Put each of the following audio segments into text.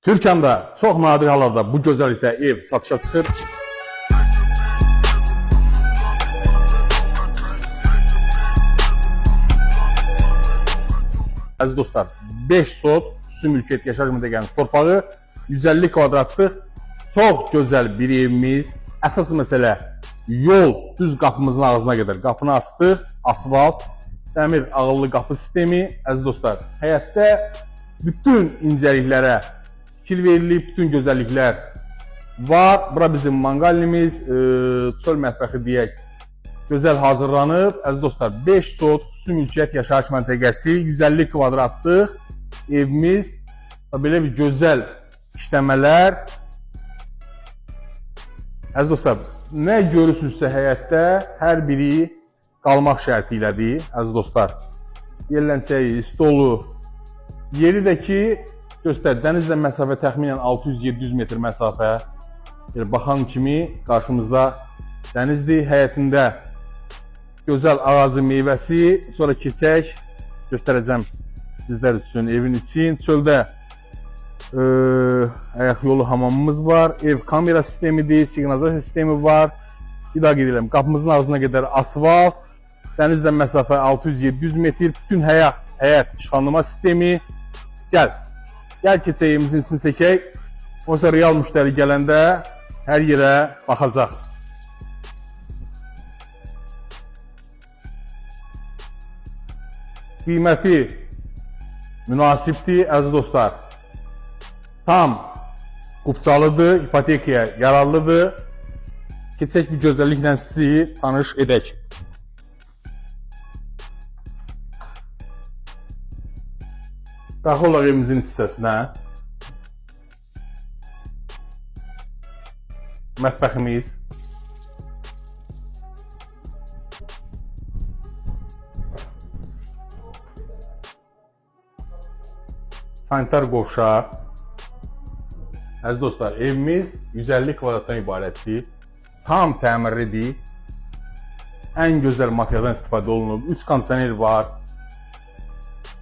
Türkiyədə çox nadir hallarda bu gözəllikdə ev satışa çıxır. Əziz dostlar, 5 sot xüsusi mülkiyyət yaşayış məntəqəsinin torpağı 150 kvadratlıq çox gözəl bir evimiz. Əsas məsələ yol düz qapımızın ağzına qədər. Qapını açdıq, asfalt, dəmir ağıllı qapı sistemi. Əziz dostlar, həyətdə bütün incəliklərə fikir verilib, bütün gözəlliklər var. Bura bizim manqalimiz, çöl mətbəxi deyək, gözəl hazırlanıb. Əziz dostlar, 5 sot xüsusi mülkiyyət yaşayış məntəqəsi, 150 kvadratlıq evimiz, belə bir gözəl işləmələr. Əziz dostlar, nə görürsünüzsə həyətdə hər biri qalmaq şərti ilədir. Əziz dostlar, yerlənçəyi, stolu, yeri də ki, göstər, dənizlə məsafə təxminən 600-700 metr məsafə. Baxan kimi qarşımızda dənizdir, həyətində gözəl ağacı meyvəsi. Sonra keçək, göstərəcəm sizlər üçün evin için. Çöldə ayaq yolu hamamımız var, ev kamera sistemidir, siqnalizasiya sistemi var. Bir daha qeyd edirəm, qapımızın ağzına qədər asfalt, dənizlə məsafə 600-700 metr, bütün həyət işıqlandırma sistemi. Gəl keçək evimizin içini çəkək. Oysa real müştəri gələndə hər yerə baxacaq. Qiyməti münasibdir, əziz dostlar. Tam qupçalıdır, ipotekaya yararlıdır. Keçək bir gözəlliklə sizi tanış edək. Daxil olaq evimizin iç hissəsinə. Mətbəximiz. Sanitar qovşaq. Əziz dostlar, evimiz 150 kvadratdan ibarətdir. Tam təmirlidir. Ən gözəl materialdan istifadə olunub. 3 kondisioner var.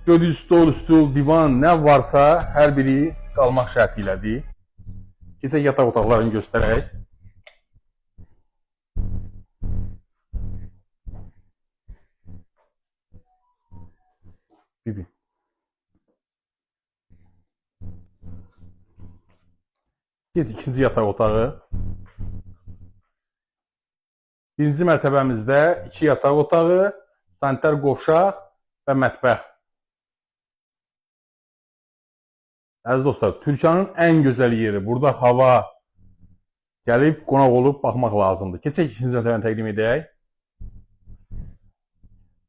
Gördüyünüz stol, divan, nə varsa hər biri qalmaq şərti ilədir. Keçək yataq otaqlarını göstərək. Geç ikinci yataq otağı. Birinci mərtəbəmizdə 2 yataq otağı, sanitar qovşaq və mətbəx. Əziz dostlar, Türkiyənin ən gözəl yeri. Burada hava gəlib, qonaq olub baxmaq lazımdır. Keçək ikinci mərtəbəni təqdim edək.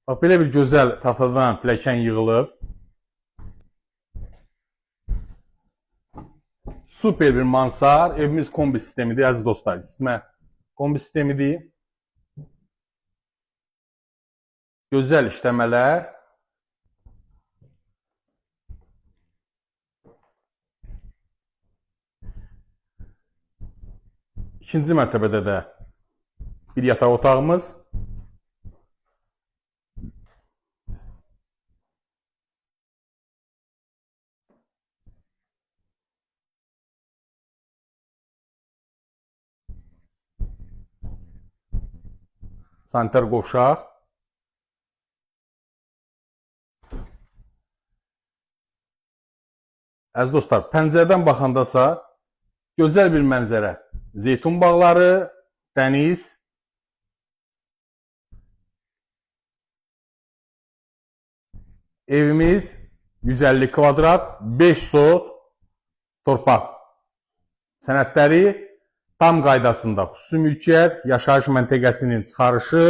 Bax, belə bir gözəl taxtadan pilləkən yığılıb. Super bir mansar. Evimiz kombi sistemidir, əziz dostlar. İstimə kombi sistemidir. Gözəl işləmələr. İkinci mərtəbədə də bir yataq otağımız. Sanitar qovşaq. Əziz dostlar, pəncərədən baxandasa gözəl bir mənzərə. Zeytun bağları, dəniz. Evimiz 150 kvadrat, 5 sot torpaq. Sənədləri tam qaydasında. Xüsusi mülkiyyət yaşayış məntəqəsinin çıxarışı,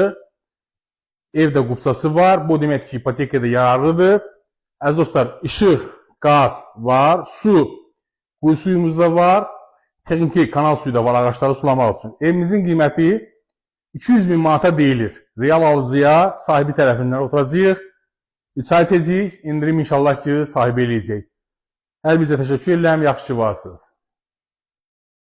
evdə qupçası var. Bu demək ki, ipotekada yararlıdır. Əziz dostlar, işıq, qaz var, su, quyu suyumuz da var. Texniki kanal suyu da var ağaçları sulamaq üçün. Evimizin qiyməti 200.000 manata deyilir. Real alıcıya sahibi tərəfindən oturacaq. İçay edəcəyik, indirim inşallah ki, sahibi eləyəcək. Hər bizə təşəkkür edirəm, yaxşı ki varsınız.